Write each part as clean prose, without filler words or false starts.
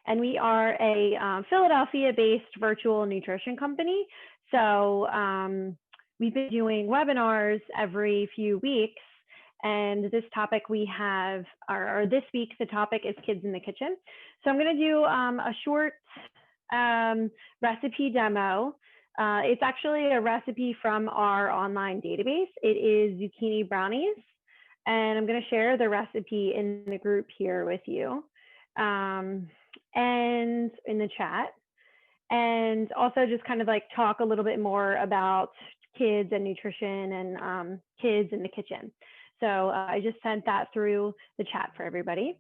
and we are a Philadelphia-based virtual nutrition company. So we've been doing webinars every few weeks, and this topic we have, or this week, the topic is kids in the kitchen. So I'm going to do a short recipe demo. It's actually a recipe from our online database. It is zucchini brownies, and I'm going to share the recipe in the group here with you and in the chat, and also just kind of like talk a little bit more about kids and nutrition and kids in the kitchen. So I just sent that through the chat for everybody.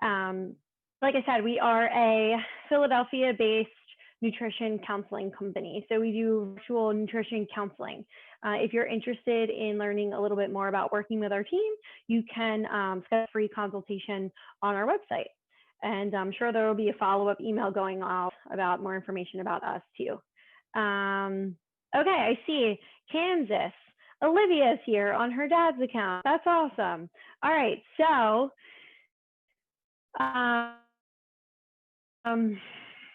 Like I said, we are a Philadelphia-based nutrition counseling company. So we do virtual nutrition counseling. If you're interested in learning a little bit more about working with our team, you can schedule a free consultation on our website. And I'm sure there will be a follow-up email going out about more information about us too. Okay, I see Kansas. Olivia's here on her dad's account. That's awesome. All right, so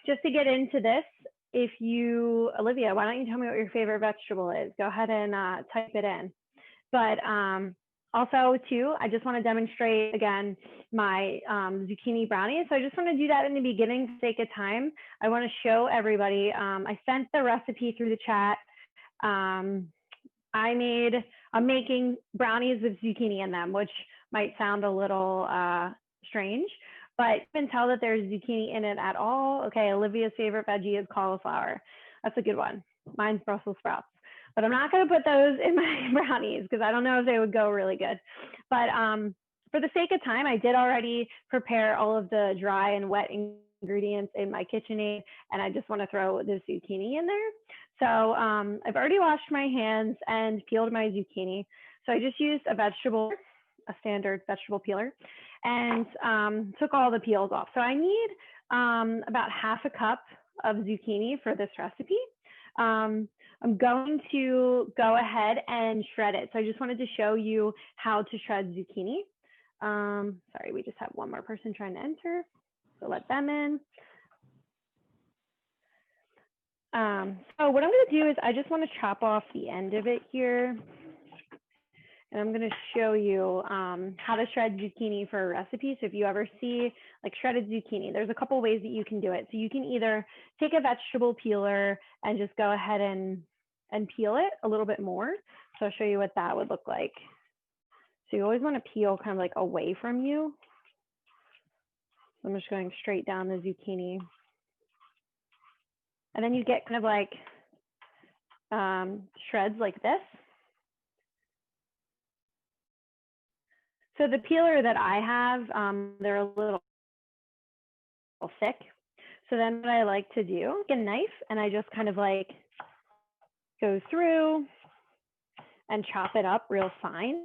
just to get into this, Olivia, why don't you tell me what your favorite vegetable is? Go ahead and type it in. But also too, I just want to demonstrate again my zucchini brownies. So I just want to do that in the beginning for the sake of time. I want to show everybody. I sent the recipe through the chat. I'm making brownies with zucchini in them, which might sound a little strange, but you can tell that there's zucchini in it at all. Okay, Olivia's favorite veggie is cauliflower. That's a good one. Mine's Brussels sprouts, but I'm not going to put those in my brownies because I don't know if they would go really good. But for the sake of time, I did already prepare all of the dry and wet ingredients in my KitchenAid, and I just want to throw the zucchini in there. So I've already washed my hands and peeled my zucchini. So I just used a standard vegetable peeler, and took all the peels off. So I need about half a cup of zucchini for this recipe. I'm going to go ahead and shred it. So I just wanted to show you how to shred zucchini. Sorry, we just have one more person trying to enter, so let them in. So what I'm going to do is I just want to chop off the end of it here. And I'm going to show you how to shred zucchini for a recipe. So if you ever see like shredded zucchini, there's a couple ways that you can do it. So you can either take a vegetable peeler and just go ahead and peel it a little bit more. So I'll show you what that would look like. So you always want to peel kind of like away from you. So I'm just going straight down the zucchini. And then you get kind of like shreds like this. So the peeler that I have, they're a little thick. So then what I like to do, get a knife, and I just kind of like go through and chop it up real fine.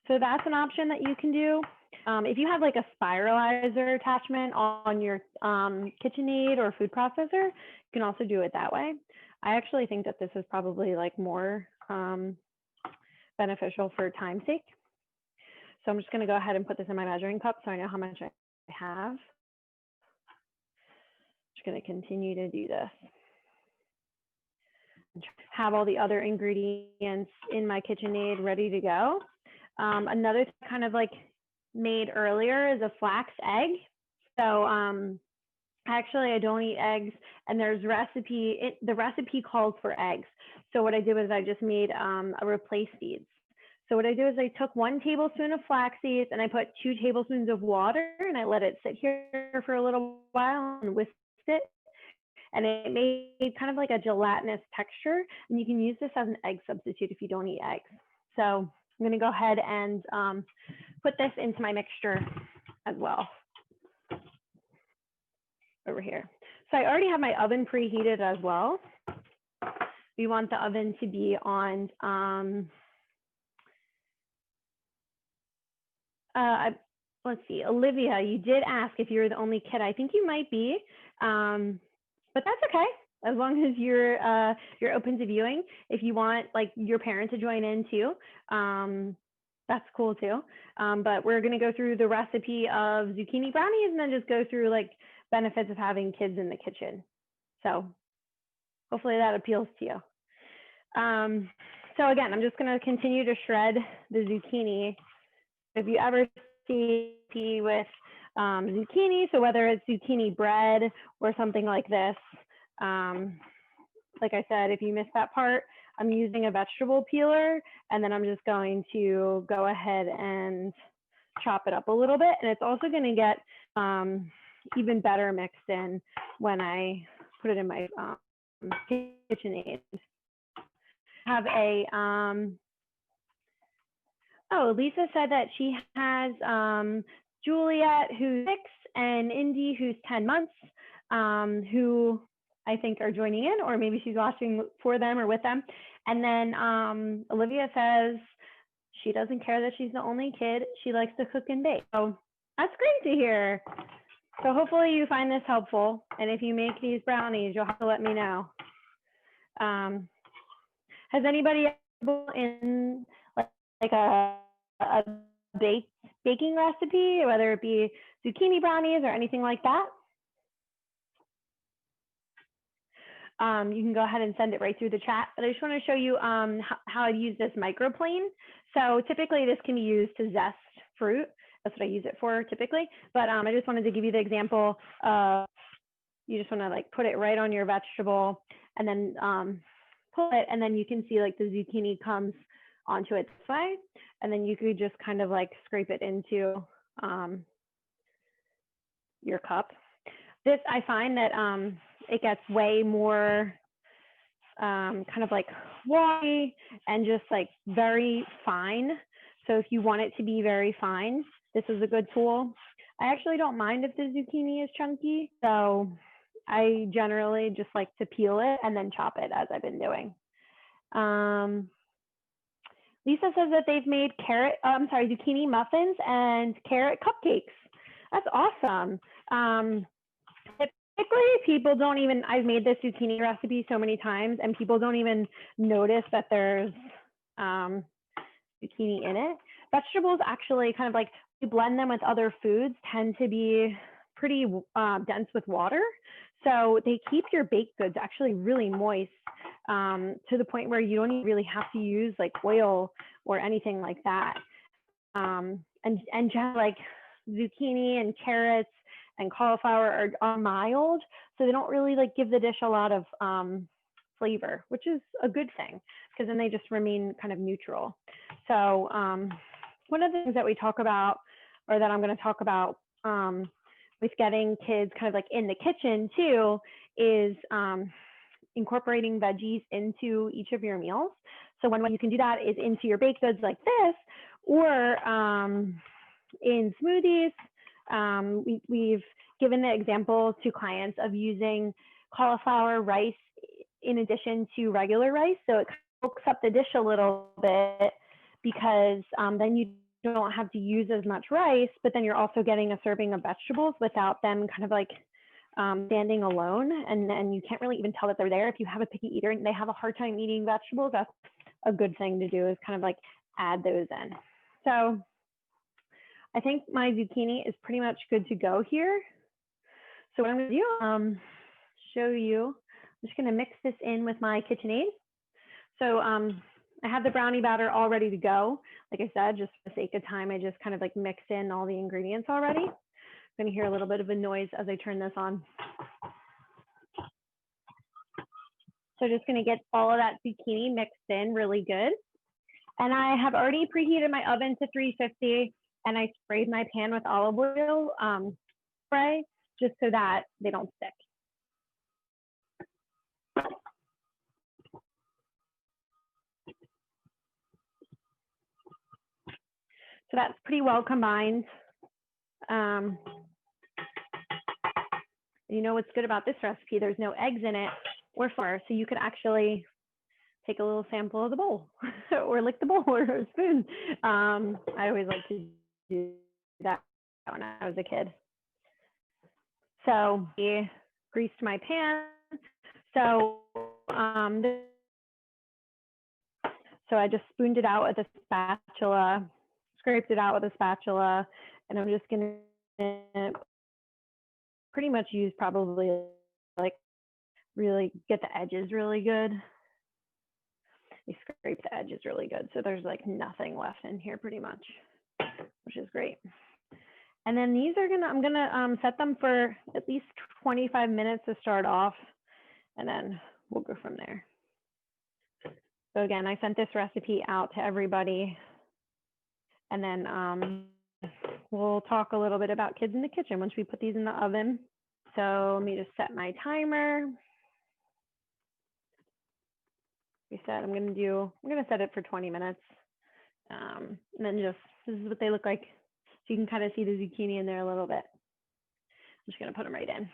So that's an option that you can do. If you have like a spiralizer attachment on your KitchenAid or food processor, you can also do it that way. I actually think that this is probably like more beneficial for time's sake. So I'm just going to go ahead and put this in my measuring cup so I know how much I have. Just going to continue to do this. Have all the other ingredients in my KitchenAid ready to go. Another thing kind of like made earlier is a flax egg. So actually I don't eat eggs, and there's the recipe calls for eggs. So what I did was I just made a replace seeds. So what I do is I took 1 tablespoon of flax seeds and I put 2 tablespoons of water, and I let it sit here for a little while and whisked it. And it made kind of like a gelatinous texture. And you can use this as an egg substitute if you don't eat eggs. So I'm going to go ahead and put this into my mixture as well over here. So I already have my oven preheated as well. We want the oven to be on let's see, Olivia, you did ask if you're the only kid. I think you might be, but that's okay. As long as you're open to viewing. If you want like your parent to join in too, that's cool too. But we're gonna go through the recipe of zucchini brownies and then just go through like benefits of having kids in the kitchen. So hopefully that appeals to you. So again, I'm just going to continue to shred the zucchini. If you ever see with zucchini, so whether it's zucchini bread or something like this, like I said, if you missed that part, I'm using a vegetable peeler, and then I'm just going to go ahead and chop it up a little bit. And it's also going to get even better mixed in when I put it in my KitchenAid. Have a, oh, Lisa said that she has Juliet, who's 6, and Indy, who's 10 months, who I think are joining in, or maybe she's watching for them or with them. And then Olivia says she doesn't care that she's the only kid. She likes to cook and bake. So that's great to hear. So hopefully you find this helpful. And if you make these brownies, you'll have to let me know. Has anybody in like a baking recipe, whether it be zucchini brownies or anything like that? You can go ahead and send it right through the chat, but I just want to show you how I'd use this microplane. So typically this can be used to zest fruit. That's what I use it for typically, but I just wanted to give you the example. You just want to like put it right on your vegetable and then pull it, and then you can see like the zucchini comes onto it this way, and then you could just kind of like scrape it into your cup. This, I find that it gets way more kind of like watery and just like very fine. So if you want it to be very fine, this is a good tool. I actually don't mind if the zucchini is chunky, so I generally just like to peel it and then chop it, as I've been doing. Lisa says that they've made zucchini muffins and carrot cupcakes. That's awesome. Typically, people don't even, I've made this zucchini recipe so many times and people don't even notice that there's zucchini in it. Vegetables actually kind of like, you blend them with other foods, tend to be pretty dense with water. So they keep your baked goods actually really moist to the point where you don't even really have to use like oil or anything like that. And just like zucchini and carrots and cauliflower are mild, so they don't really like give the dish a lot of flavor, which is a good thing because then they just remain kind of neutral. So one of the things that we talk about, or that I'm going to talk about with getting kids kind of like in the kitchen too, is incorporating veggies into each of your meals. So one way you can do that is into your baked goods like this, or in smoothies. We've given the example to clients of using cauliflower rice in addition to regular rice. So it cooks up the dish a little bit because then you don't have to use as much rice, but then you're also getting a serving of vegetables without them kind of like standing alone. And you can't really even tell that they're there. If you have a picky eater and they have a hard time eating vegetables, that's a good thing to do, is kind of like add those in. So I think my zucchini is pretty much good to go here. So what I'm going to do, show you, I'm just going to mix this in with my KitchenAid. So I have the brownie batter all ready to go. Like I said, just for the sake of time, I just kind of like mixed in all the ingredients already. I'm going to hear a little bit of a noise as I turn this on. So just going to get all of that zucchini mixed in really good. And I have already preheated my oven to 350, and I sprayed my pan with olive oil spray just so that they don't stick. So that's pretty well combined. You know what's good about this recipe? There's no eggs in it or flour, so you could actually take a little sample of the bowl or lick the bowl or a spoon. I always like to do that when I was a kid. So I greased my pan. So so I just spooned it out with a spatula, scraped it out with a spatula, and I'm just gonna pretty much use probably like really get the edges really good. They scrape the edges really good. So there's like nothing left in here pretty much, which is great. And then these are I'm gonna set them for at least 25 minutes to start off, and then we'll go from there. So again, I sent this recipe out to everybody, and then we'll talk a little bit about kids in the kitchen once we put these in the oven. So let me just set my timer. We said I'm gonna set it for 20 minutes. And then this is what they look like. So you can kind of see the zucchini in there a little bit. I'm just gonna put them right in.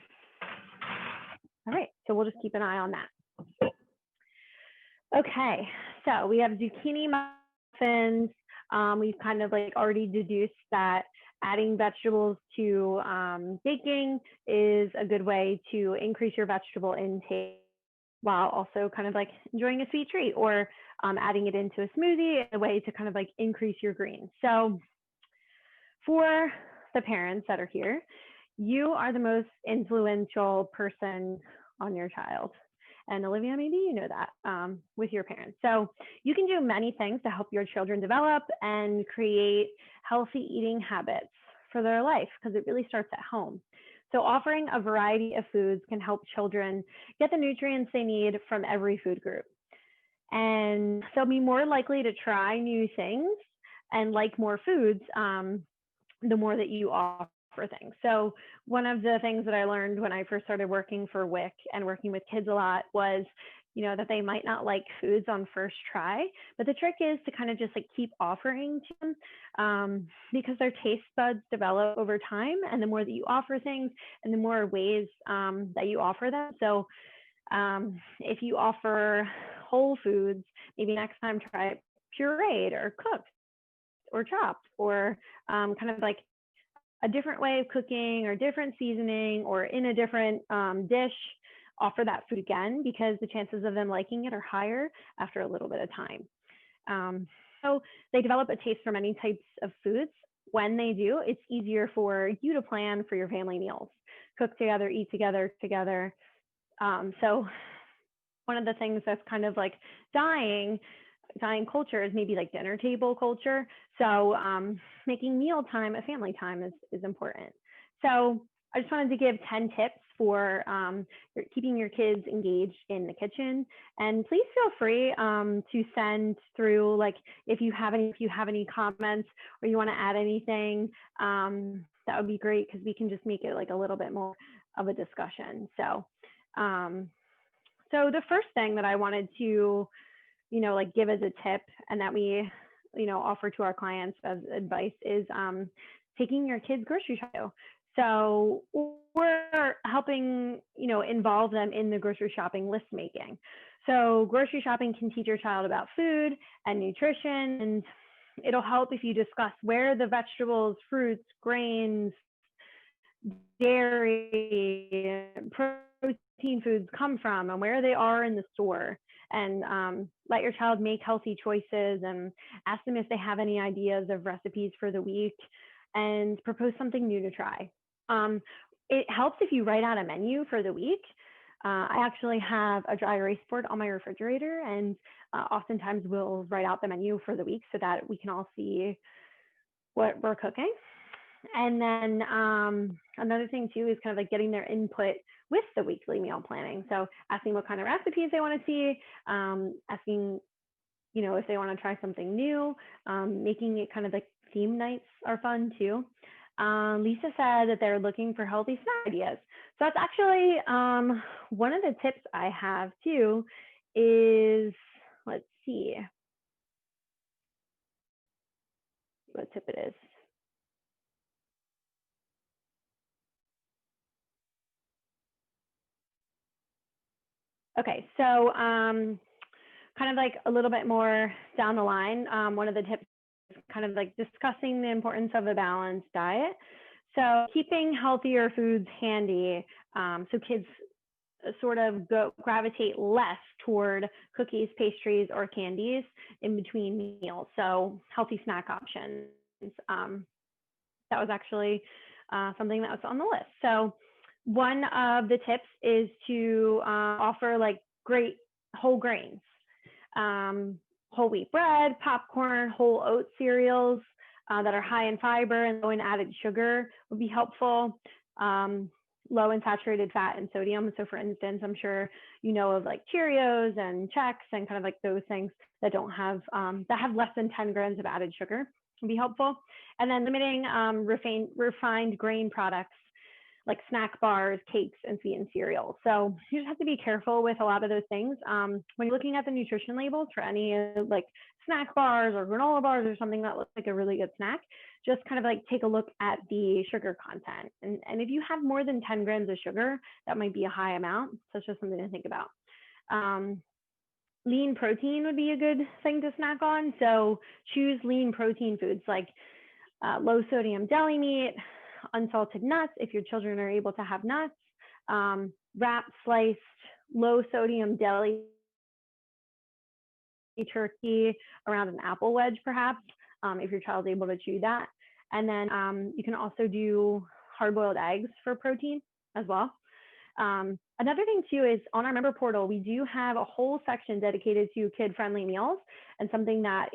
All right, so we'll just keep an eye on that. Okay, so we have zucchini muffins. We've kind of like already deduced that adding vegetables to baking is a good way to increase your vegetable intake while also kind of like enjoying a sweet treat, or adding it into a smoothie, a way to kind of like increase your greens. So for the parents that are here, you are the most influential person on your child. And Olivia, maybe you know that with your parents. So you can do many things to help your children develop and create healthy eating habits for their life, because it really starts at home. So offering a variety of foods can help children get the nutrients they need from every food group. And they'll be more likely to try new things and like more foods the more that you offer things. So one of the things that I learned when I first started working for WIC and working with kids a lot was, that they might not like foods on first try, but the trick is to kind of just like keep offering to them, because their taste buds develop over time, and the more that you offer things and the more ways that you offer them. So if you offer whole foods, maybe next time try pureed or cooked or chopped, or kind of like a different way of cooking or different seasoning or in a different dish, offer that food again, because the chances of them liking it are higher after a little bit of time. So they develop a taste for many types of foods. When they do, it's easier for you to plan for your family meals, cook together, eat together. So one of the things that's kind of like dying culture is maybe like dinner table culture. So making meal time a family time is important. So I just wanted to give 10 tips for keeping your kids engaged in the kitchen. And please feel free to send through, like, if you have any comments or you want to add anything, that would be great, because we can just make it like a little bit more of a discussion. So so the first thing that I wanted to like give as a tip, and that we offer to our clients as advice, is taking your kids grocery shopping. So we're helping involve them in the grocery shopping list making. So grocery shopping can teach your child about food and nutrition, and it'll help if you discuss where the vegetables, fruits, grains, dairy, protein foods come from and where they are in the store. And let your child make healthy choices, and ask them if they have any ideas of recipes for the week, and propose something new to try. It helps if you write out a menu for the week. I actually have a dry erase board on my refrigerator, and oftentimes we'll write out the menu for the week so that we can all see what we're cooking. And then another thing too is kind of like getting their input with the weekly meal planning. So asking what kind of recipes they want to see, asking, if they want to try something new, making it kind of like theme nights are fun too. Lisa said that they're looking for healthy snack ideas. So that's actually one of the tips I have too is, let's see what tip it is. Okay, so kind of like a little bit more down the line, one of the tips is kind of like discussing the importance of a balanced diet. So keeping healthier foods handy, so kids sort of gravitate less toward cookies, pastries, or candies in between meals. So healthy snack options. That was actually something that was on the list. So One of the tips is to offer like great whole grains, whole wheat bread, popcorn, whole oat cereals that are high in fiber and low in added sugar would be helpful. Low in saturated fat and sodium. So for instance, I'm sure you know of like Cheerios and Chex and kind of like those things that don't have, that have less than 10 grams of added sugar can be helpful. And then limiting refined grain products like snack bars, cakes, and sweetened cereal. So you just have to be careful with a lot of those things. When you're looking at the nutrition labels for any like snack bars or granola bars or something that looks like a really good snack, just kind of like take a look at the sugar content. And if you have more than 10 grams of sugar, that might be a high amount. So it's just something to think about. Lean protein would be a good thing to snack on. So choose lean protein foods like low sodium deli meat, unsalted nuts if your children are able to have nuts, wrapped, sliced, low sodium deli turkey around an apple wedge perhaps, if your child's able to chew that. And then you can also do hard-boiled eggs for protein as well. Another thing too is on our member portal, we do have a whole section dedicated to kid-friendly meals, and something that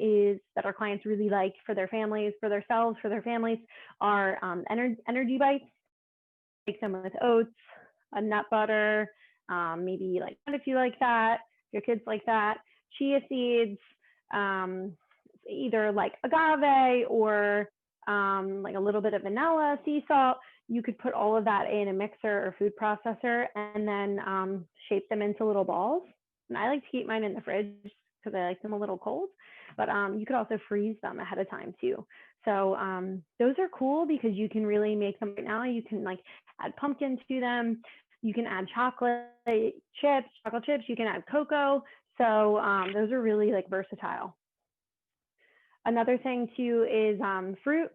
our clients really like for their families, for themselves, for their families are energy bites. Make them with oats, a nut butter, maybe like if you like that, your kids like that, chia seeds, either like agave or like a little bit of vanilla, sea salt. You could put all of that in a mixer or food processor and then shape them into little balls. And I like to keep mine in the fridge because I like them a little cold, but you could also freeze them ahead of time too. So those are cool because you can really make them right now. You can like add pumpkin to them. You can add chocolate chips, you can add cocoa. So those are really like versatile. Another thing too is fruit.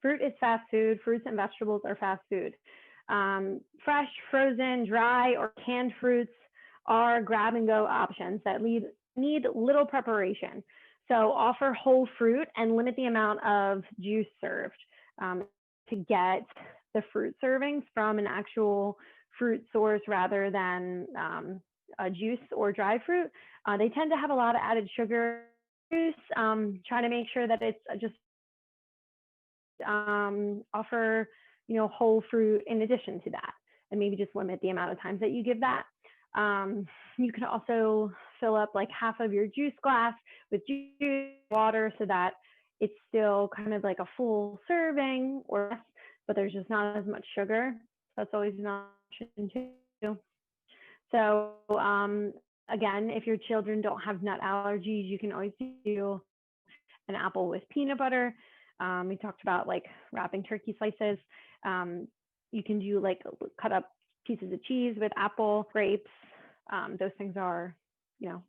Fruit is fast food. Fruits and vegetables are fast food. Fresh, frozen, dry, or canned fruits are grab and go options that need little preparation. So offer whole fruit and limit the amount of juice served to get the fruit servings from an actual fruit source rather than a juice or dry fruit. They tend to have a lot of added sugar. Try to make sure that it's just offer whole fruit in addition to that, and maybe just limit the amount of times that you give that. You can also fill up like half of your juice glass with juice water so that it's still kind of like a full serving or less, but there's just not as much sugar. That's always an option too. So again, if your children don't have nut allergies, you can always do an apple with peanut butter. We talked about like wrapping turkey slices. You can do like cut up pieces of cheese with apple, grapes. Those things are,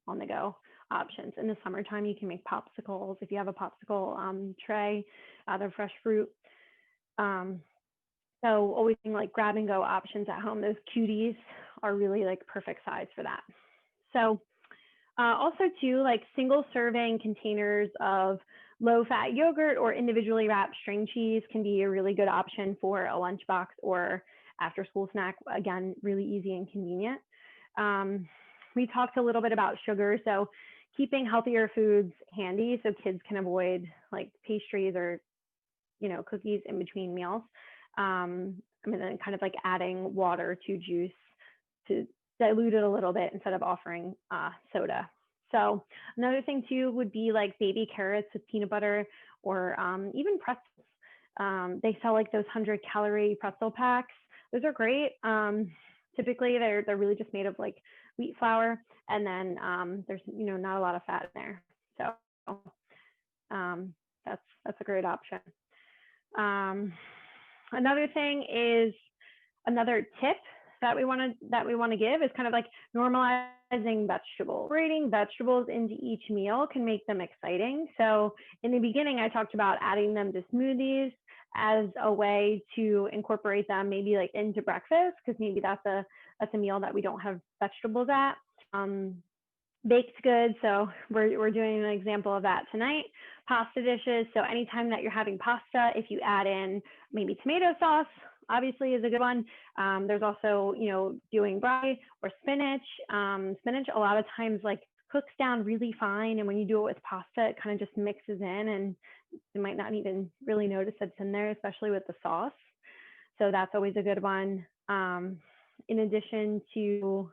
on the go options. In the summertime, you can make popsicles if you have a popsicle tray out of fresh fruit. So always like grab and go options at home. Those cuties are really like perfect size for that. So also too, like single serving containers of low fat yogurt or individually wrapped string cheese can be a really good option for a lunchbox or after school snack. Again, really easy and convenient. We talked a little bit about sugar. So keeping healthier foods handy so kids can avoid like pastries or, cookies in between meals. And then kind of like adding water to juice to dilute it a little bit instead of offering soda. So another thing too would be like baby carrots with peanut butter or even pretzels. They sell like those 100-calorie pretzel packs. Those are great. Typically they're really just made of like wheat flour, and then there's not a lot of fat in there. So that's a great option. Another thing is another tip that we want to give is kind of like normalizing vegetables. Incorporating vegetables into each meal can make them exciting. So in the beginning, I talked about adding them to smoothies as a way to incorporate them maybe like into breakfast, because maybe that's a meal that we don't have vegetables at. Baked goods, so we're doing an example of that tonight. Pasta dishes, so anytime that you're having pasta, if you add in maybe tomato sauce obviously is a good one. There's also, doing broccoli or spinach. Spinach a lot of times like cooks down really fine, and when you do it with pasta, it kind of just mixes in, and you might not even really notice it's in there, especially with the sauce. So that's always a good one. In addition to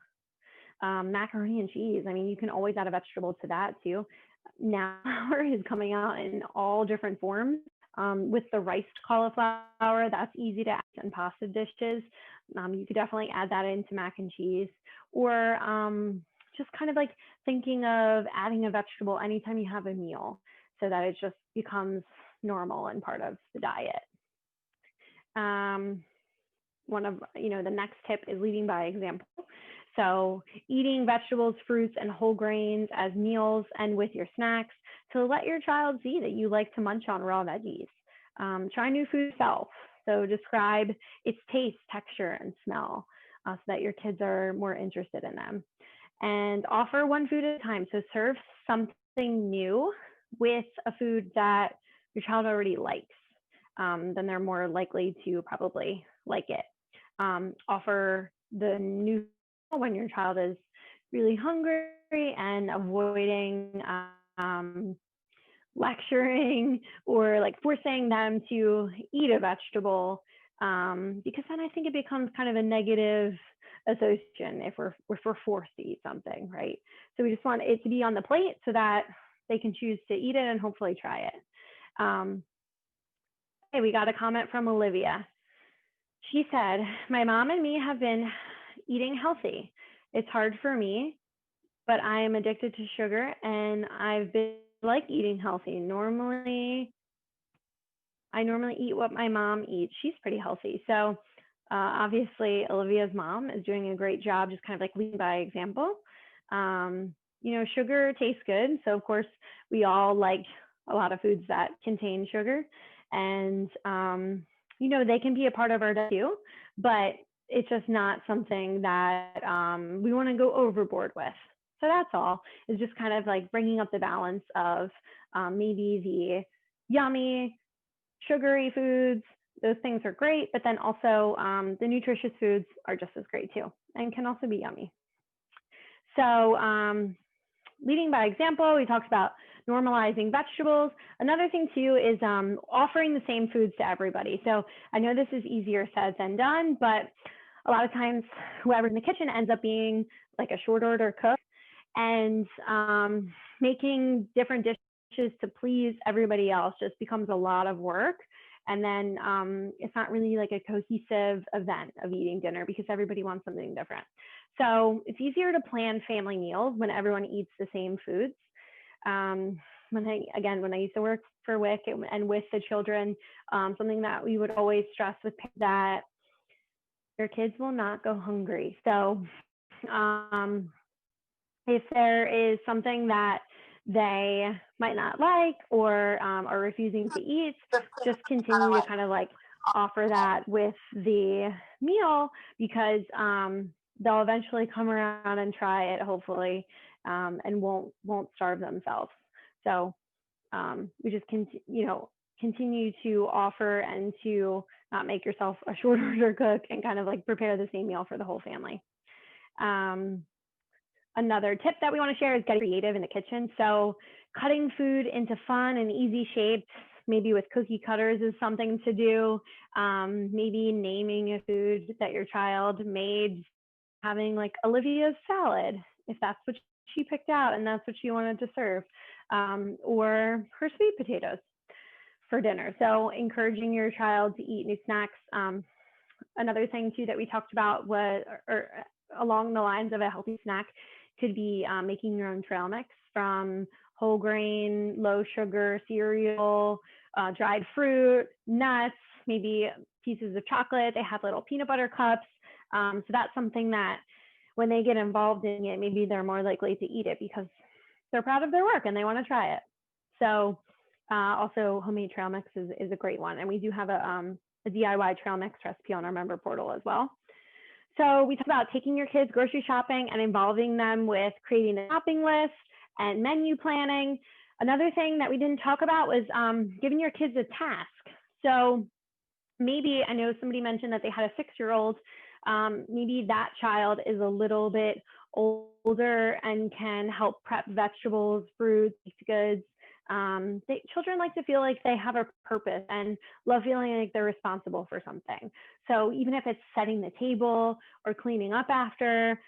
macaroni and cheese, I mean, you can always add a vegetable to that too. Now is coming out in all different forms. With the riced cauliflower, that's easy to add in pasta dishes. You could definitely add that into mac and cheese, or just kind of like thinking of adding a vegetable anytime you have a meal, so that it just becomes normal and part of the diet. One of, the next tip is leading by example. So eating vegetables, fruits, and whole grains as meals and with your snacks to let your child see that you like to munch on raw veggies. Try new food yourself. So describe its taste, texture, and smell so that your kids are more interested in them. And offer one food at a time. So serve something new with a food that your child already likes. Then they're more likely to probably like it. Offer the new when your child is really hungry, and avoiding lecturing or like forcing them to eat a vegetable, because then I think it becomes kind of a negative association if we're forced to eat something, right? So we just want it to be on the plate so that they can choose to eat it and hopefully try it. Okay, we got a comment from Olivia. She said, my mom and me have been eating healthy. It's hard for me, but I am addicted to sugar, and I've been like eating healthy. I normally eat what my mom eats. She's pretty healthy. So obviously Olivia's mom is doing a great job, just kind of like leading by example. Sugar tastes good. So of course we all like a lot of foods that contain sugar, and they can be a part of our diet too, but it's just not something that we want to go overboard with. So that's all. It's just kind of like bringing up the balance of maybe the yummy, sugary foods. Those things are great, but then also the nutritious foods are just as great too, and can also be yummy. So leading by example, we talked about normalizing vegetables. Another thing too is offering the same foods to everybody. So I know this is easier said than done, but a lot of times whoever's in the kitchen ends up being like a short order cook, and making different dishes to please everybody else just becomes a lot of work. And then it's not really like a cohesive event of eating dinner because everybody wants something different. So it's easier to plan family meals when everyone eats the same foods. When I used to work for WIC and with the children, something that we would always stress with that your kids will not go hungry. So if there is something that they might not like or are refusing to eat, just continue to kind of like offer that with the meal, because they'll eventually come around and try it, hopefully, and won't starve themselves. So we just continue to offer and to not make yourself a short order cook, and kind of like prepare the same meal for the whole family. Another tip that we want to share is getting creative in the kitchen. So cutting food into fun and easy shapes, maybe with cookie cutters, is something to do. Maybe naming a food that your child made, having like Olivia's salad, if that's what she picked out and that's what she wanted to serve, or her sweet potatoes for dinner. So encouraging your child to eat new snacks. Another thing too that we talked about was, or along the lines of a healthy snack, could be making your own trail mix from whole grain, low sugar cereal, dried fruit, nuts, maybe pieces of chocolate. They have little peanut butter cups. So that's something that when they get involved in it, maybe they're more likely to eat it because they're proud of their work and they want to try it. So also homemade trail mix is a great one. And we do have a DIY trail mix recipe on our member portal as well. So we talked about taking your kids grocery shopping and involving them with creating a shopping list and menu planning. Another thing that we didn't talk about was giving your kids a task. So maybe I know somebody mentioned that they had a 6-year-old. Maybe that child is a little bit older and can help prep vegetables, fruits, baked goods. Children like to feel like they have a purpose and love feeling like they're responsible for something. So even if it's setting the table or cleaning up after,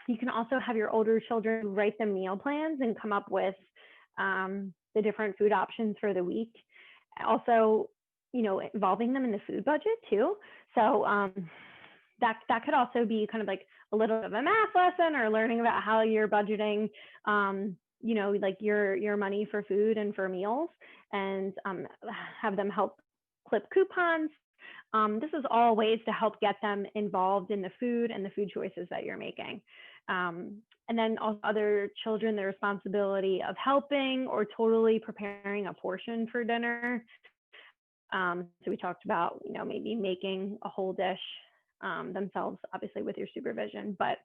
you can also have your older children write them meal plans and come up with the different food options for the week. Also, involving them in the food budget too. So that could also be kind of like a little bit of a math lesson or learning about how you're budgeting, like your money for food and for meals, and have them help clip coupons. This is all ways to help get them involved in the food and the food choices that you're making. And then also other children, the responsibility of helping or totally preparing a portion for dinner. So we talked about, maybe making a whole dish themselves, obviously with your supervision, but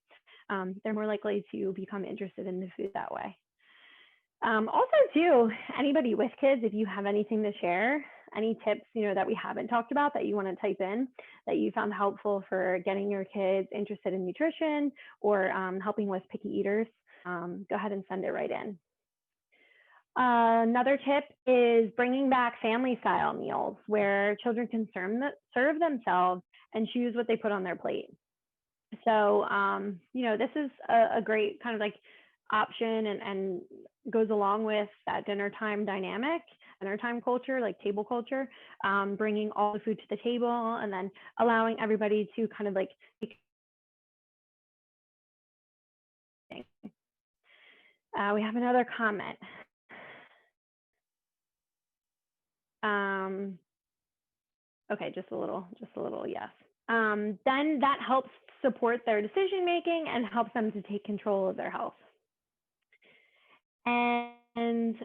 they're more likely to become interested in the food that way. Also too, anybody with kids, if you have anything to share, any tips, that we haven't talked about that you want to type in that you found helpful for getting your kids interested in nutrition or helping with picky eaters, go ahead and send it right in. Another tip is bringing back family style meals where children can serve themselves and choose what they put on their plate. So, this is a great kind of like option and goes along with that dinner time dynamic, dinner time culture, like table culture, bringing all the food to the table and then allowing everybody to kind of like we have another comment. Okay, just a little yes. Then that helps support their decision making and helps them to take control of their health. And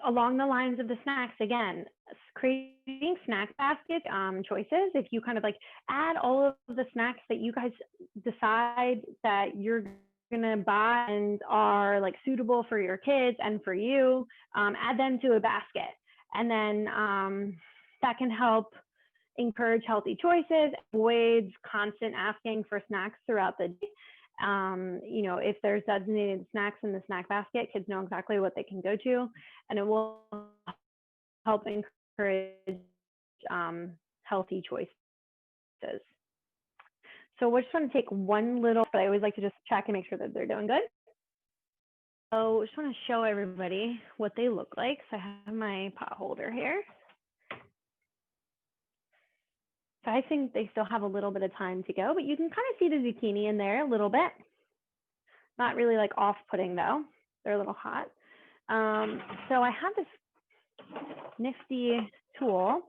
along the lines of the snacks, again, creating snack basket choices. If you kind of like add all of the snacks that you guys decide that you're gonna buy and are like suitable for your kids and for you, add them to a basket. And then that can help encourage healthy choices, avoids constant asking for snacks throughout the day. If there's designated snacks in the snack basket, kids know exactly what they can go to, and it will help encourage healthy choices. So we're just going to take one little, but I always like to just check and make sure that they're doing good. So I just want to show everybody what they look like. So I have my pot holder here. So I think they still have a little bit of time to go, but you can kind of see the zucchini in there a little bit. Not really like off-putting though. They're a little hot. So I have this nifty tool,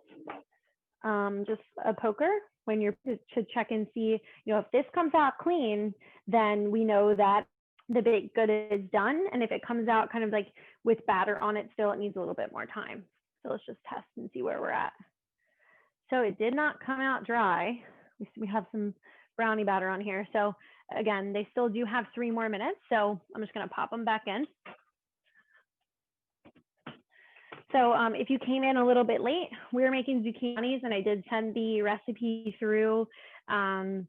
just a poker, when you're to check and see, if this comes out clean, then we know that the baked good is done. And if it comes out kind of like with batter on it still, it needs a little bit more time. So let's just test and see where we're at. So it did not come out dry. We have some brownie batter on here. So again, they still do have 3 more minutes. So I'm just gonna pop them back in. So if you came in a little bit late, we were making zucchinis and I did send the recipe through. And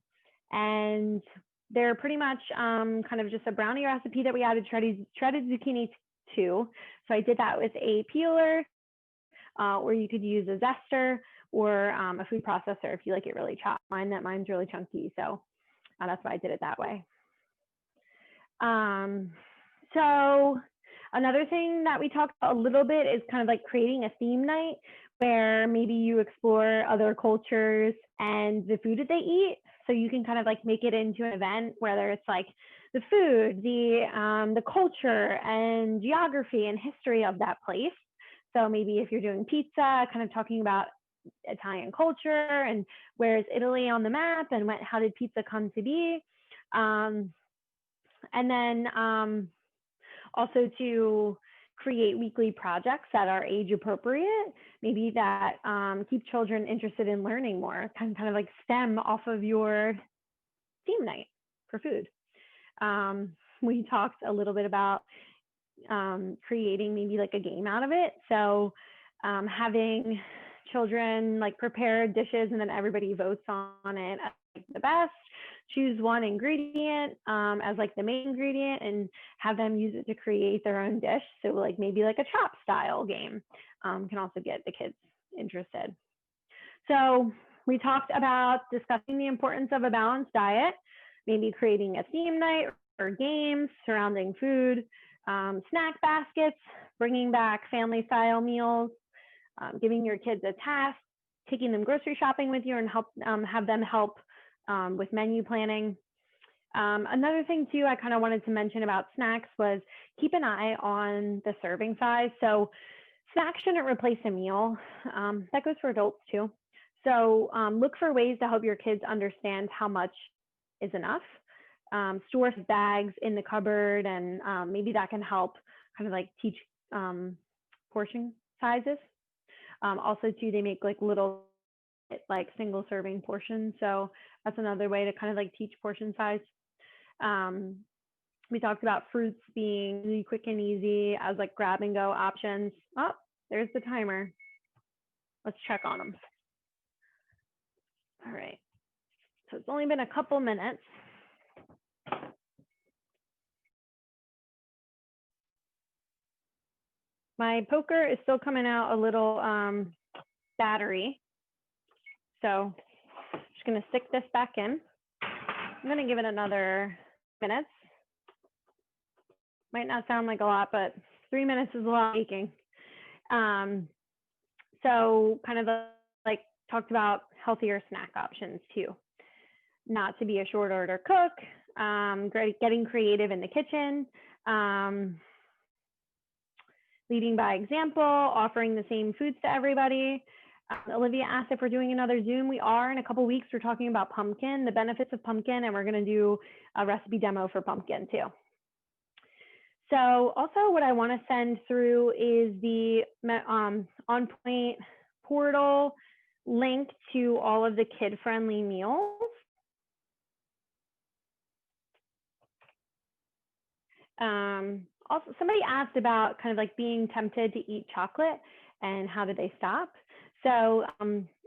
they're pretty much kind of just a brownie recipe that we added shredded zucchini to. So I did that with a peeler, or you could use a zester or a food processor if you like it really chopped. Mine's really chunky, so that's why I did it that way. So another thing that we talked about a little bit is kind of like creating a theme night where maybe you explore other cultures and the food that they eat. So you can kind of like make it into an event, whether it's like the food, the culture and geography and history of that place. So maybe if you're doing pizza, kind of talking about Italian culture and where's Italy on the map and how did pizza come to be. And then also to create weekly projects that are age appropriate, maybe that keep children interested in learning more, kind of like stem off of your theme night for food. We talked a little bit about creating maybe like a game out of it. So having children like prepare dishes and then everybody votes on it as like, the best. Choose one ingredient as like the main ingredient and have them use it to create their own dish. So like maybe like a chop style game can also get the kids interested. So we talked about discussing the importance of a balanced diet, maybe creating a theme night or games surrounding food, snack baskets, bringing back family style meals, giving your kids a task, taking them grocery shopping with you and have them help with menu planning. Another thing too, I kind of wanted to mention about snacks was keep an eye on the serving size. So snacks shouldn't replace a meal. That goes for adults too. So look for ways to help your kids understand how much is enough. Store bags in the cupboard and maybe that can help kind of like teach portion sizes. Also too, they make like little like single serving portions. So that's another way to kind of like teach portion size. We talked about fruits being really quick and easy as like grab and go options. Oh, there's the timer. Let's check on them. All right. So it's only been a couple minutes. My poker is still coming out a little battery. So I'm just gonna stick this back in. I'm gonna give it another minutes. Might not sound like a lot, but 3 minutes is a lot of baking. So kind of like talked about healthier snack options too. Not to be a short order cook, getting creative in the kitchen, leading by example, offering the same foods to everybody. Olivia asked if we're doing another Zoom. We are in a couple weeks. We're talking about pumpkin, the benefits of pumpkin, and we're going to do a recipe demo for pumpkin too. So also what I want to send through is the OnPoint portal link to all of the kid-friendly meals. Also, somebody asked about kind of like being tempted to eat chocolate and how do they stop? So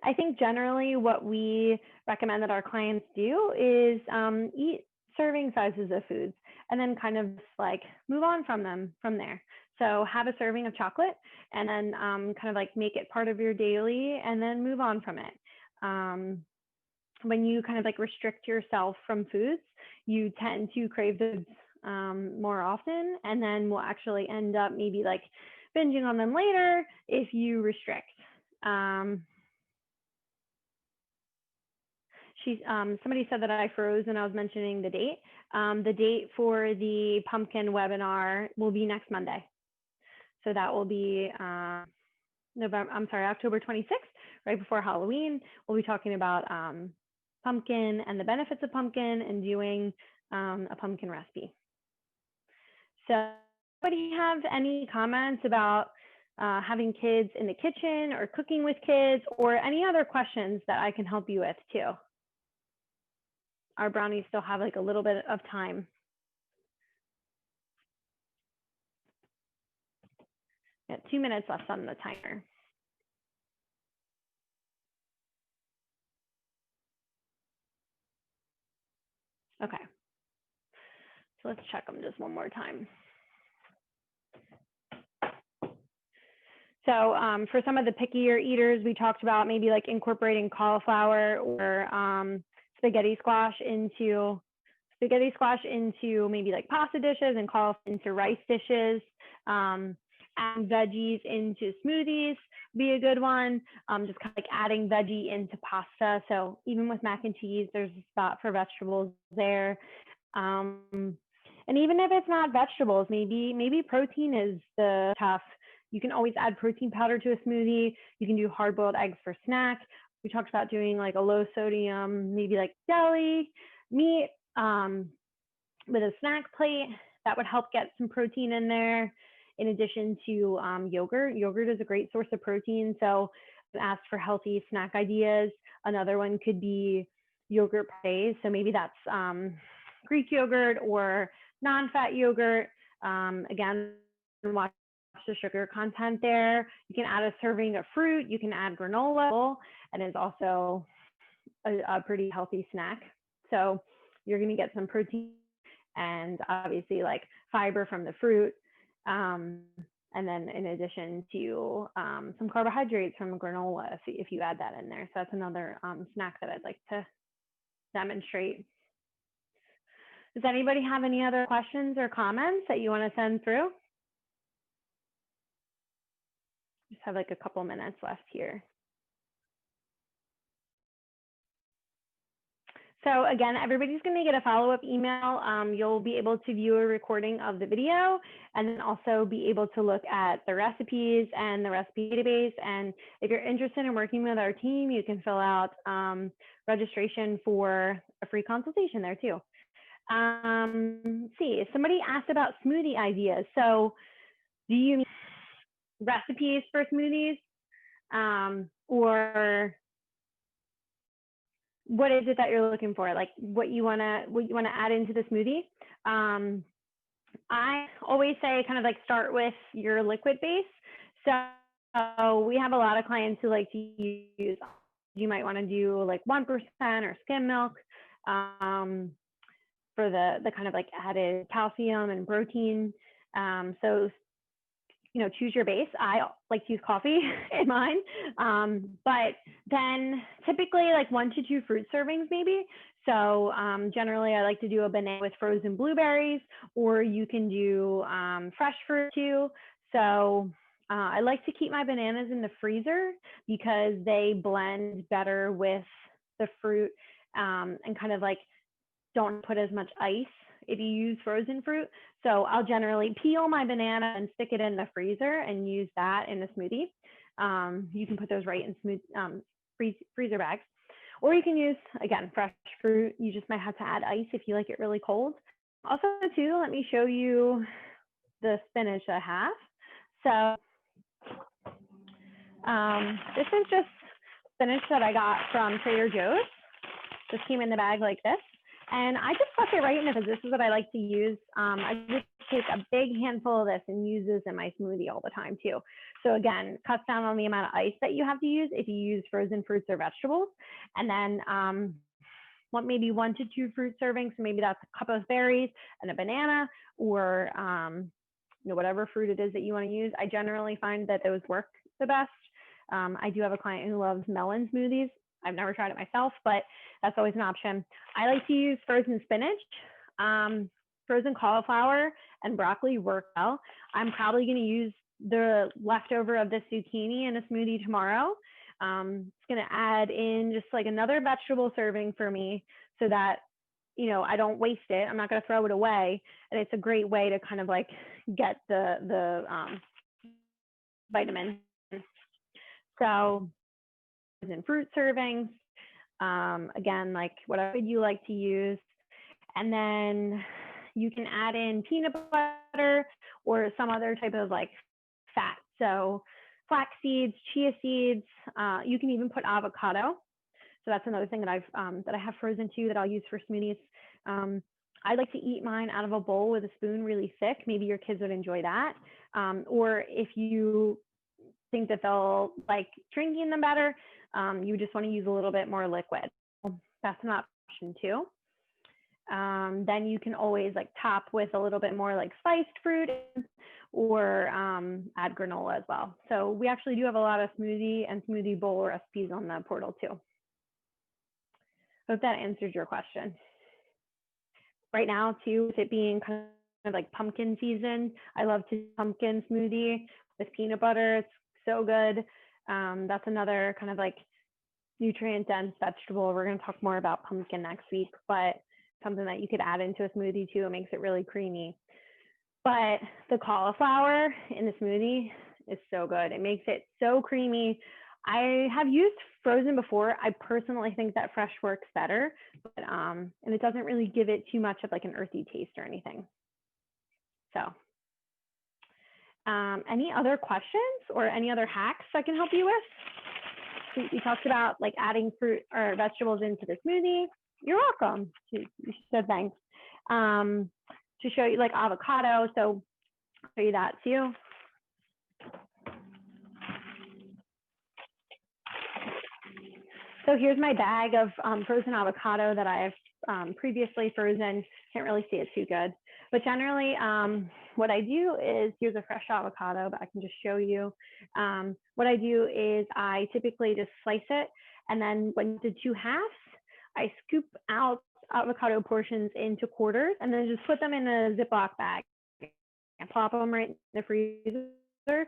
I think generally what we recommend that our clients do is eat serving sizes of foods and then kind of like move on from there. So have a serving of chocolate and then kind of like make it part of your daily and then move on from it. When you kind of like restrict yourself from foods, you tend to crave foods more often, and then we'll actually end up maybe like binging on them later if you restrict. Somebody said that I froze when I was mentioning the date. The date for the pumpkin webinar will be next Monday. So that will be October 26th, right before Halloween. We'll be talking about pumpkin and the benefits of pumpkin and doing a pumpkin recipe. So anybody have any comments about having kids in the kitchen or cooking with kids or any other questions that I can help you with too? Our brownies still have like a little bit of time. Yeah, 2 minutes left on the timer. Okay. So let's check them just one more time. So for some of the pickier eaters, we talked about maybe like incorporating cauliflower or spaghetti squash into maybe like pasta dishes and cauliflower into rice dishes. Adding veggies into smoothies be a good one. Just kind of like adding veggie into pasta. So even with mac and cheese, there's a spot for vegetables there. And even if it's not vegetables, maybe protein is the tough. You can always add protein powder to a smoothie. You can do hard-boiled eggs for snack. We talked about doing like a low sodium, maybe like deli meat with a snack plate. That would help get some protein in there. In addition to yogurt. Yogurt is a great source of protein. So ask for healthy snack ideas. Another one could be yogurt parfaits. So maybe that's Greek yogurt or non-fat yogurt. Again, watch the sugar content there. You can add a serving of fruit. You can add granola, and it's also a pretty healthy snack. So you're going to get some protein and obviously like fiber from the fruit. And then in addition to some carbohydrates from granola, if you add that in there. So that's another snack that I'd like to demonstrate. Does anybody have any other questions or comments that you want to send through? Just have like a couple minutes left here. So again, everybody's going to get a follow-up email. You'll be able to view a recording of the video and then also be able to look at the recipes and the recipe database. And if you're interested in working with our team, you can fill out registration for a free consultation there too. See, somebody asked about smoothie ideas. So do you need recipes for smoothies or what is it that you're looking for? Like what you wanna add into the smoothie? I always say kind of like start with your liquid base. So we have a lot of clients who like to use, you might want to do like 1% or skim milk for the kind of like added calcium and protein. So you know, choose your base. I like to use coffee in mine, but then typically like 1 to 2 fruit servings maybe. So generally I like to do a banana with frozen blueberries, or you can do fresh fruit too. So I like to keep my bananas in the freezer because they blend better with the fruit and kind of like don't put as much ice if you use frozen fruit. So I'll generally peel my banana and stick it in the freezer and use that in a smoothie. You can put those right in freezer bags. Or you can use, again, fresh fruit. You just might have to add ice if you like it really cold. Also, too, let me show you the spinach I have. So this is just spinach that I got from Trader Joe's. This came in the bag like this. And I just stuck it right in it because this is what I like to use. I just take a big handful of this and use this in my smoothie all the time too. So again, cuts down on the amount of ice that you have to use if you use frozen fruits or vegetables. And then maybe 1 to 2 fruit servings. So maybe that's a cup of berries and a banana, or you know, whatever fruit it is that you want to use. I generally find that those work the best. I do have a client who loves melon smoothies. I've never tried it myself, but that's always an option. I like to use frozen spinach, frozen cauliflower, and broccoli work well. I'm probably going to use the leftover of this zucchini in a smoothie tomorrow. It's going to add in just like another vegetable serving for me so that, you know, I don't waste it. I'm not going to throw it away. And it's a great way to kind of like get the vitamins. So in fruit servings, again, like whatever you like to use. And then you can add in peanut butter or some other type of like fat. So flax seeds, chia seeds, you can even put avocado. So that's another thing that I have frozen too that I'll use for smoothies. I like to eat mine out of a bowl with a spoon really thick. Maybe your kids would enjoy that. Or if you think that they'll like drinking them better, you just want to use a little bit more liquid. That's an option too. Then you can always like top with a little bit more like spiced fruit or add granola as well. So we actually do have a lot of smoothie and smoothie bowl recipes on the portal too. Hope that answers your question. Right now too, with it being kind of like pumpkin season, I love to do pumpkin smoothie with peanut butter. It's so good. That's another kind of like nutrient dense vegetable. We're going to talk more about pumpkin next week, but something that you could add into a smoothie too. It makes it really creamy. But the cauliflower in the smoothie is so good. It makes it so creamy. I have used frozen before. I personally think that fresh works better, but and it doesn't really give it too much of like an earthy taste or anything. So any other questions or any other hacks I can help you with? We talked about like adding fruit or vegetables into the smoothie. You're welcome. You said thanks. To show you like avocado. So I'll show you that too. So here's my bag of frozen avocado that I've previously frozen. Can't really see it too good. But generally, what I do is, here's a fresh avocado, but I can just show you. What I do is I typically just slice it, and then when the 2 halves, I scoop out avocado portions into quarters, and then just put them in a Ziploc bag and pop them right in the freezer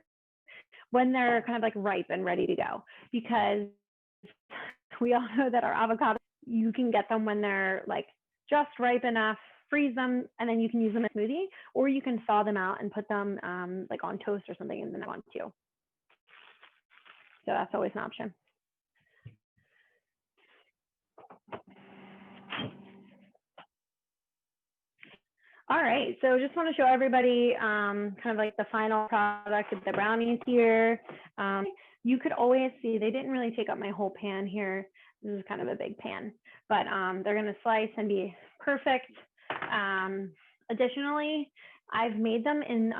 when they're kind of like ripe and ready to go. Because we all know that our avocados, you can get them when they're like just ripe enough, freeze them, and then you can use them in a smoothie, or you can thaw them out and put them like on toast or something and then want to. So that's always an option. All right, so just want to show everybody kind of like the final product of the brownies here. You could always see they didn't really take up my whole pan here. This is kind of a big pan, but they're going to slice and be perfect. Additionally, I've made them in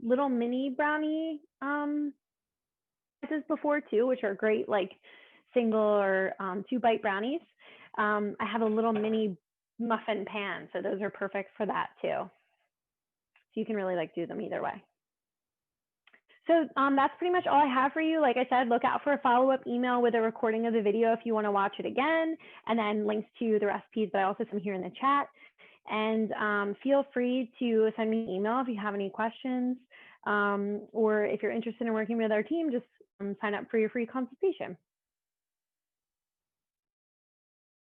little mini brownie sizes before too, which are great, like single or 2-bite brownies. I have a little mini muffin pan, so those are perfect for that too. So you can really like do them either way. So that's pretty much all I have for you. Like I said, look out for a follow-up email with a recording of the video if you want to watch it again, and then links to the recipes that I also sent here in the chat. And feel free to send me an email if you have any questions, or if you're interested in working with our team, just sign up for your free consultation.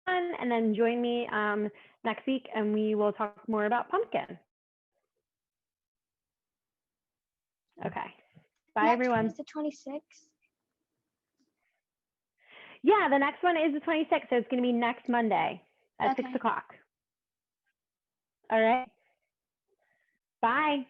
And then join me next week, and we will talk more about pumpkin. Okay. Bye, everyone. Next one is the 26th. Yeah, the next one is the 26th, so it's going to be next Monday at 6 o'clock. All right. Bye.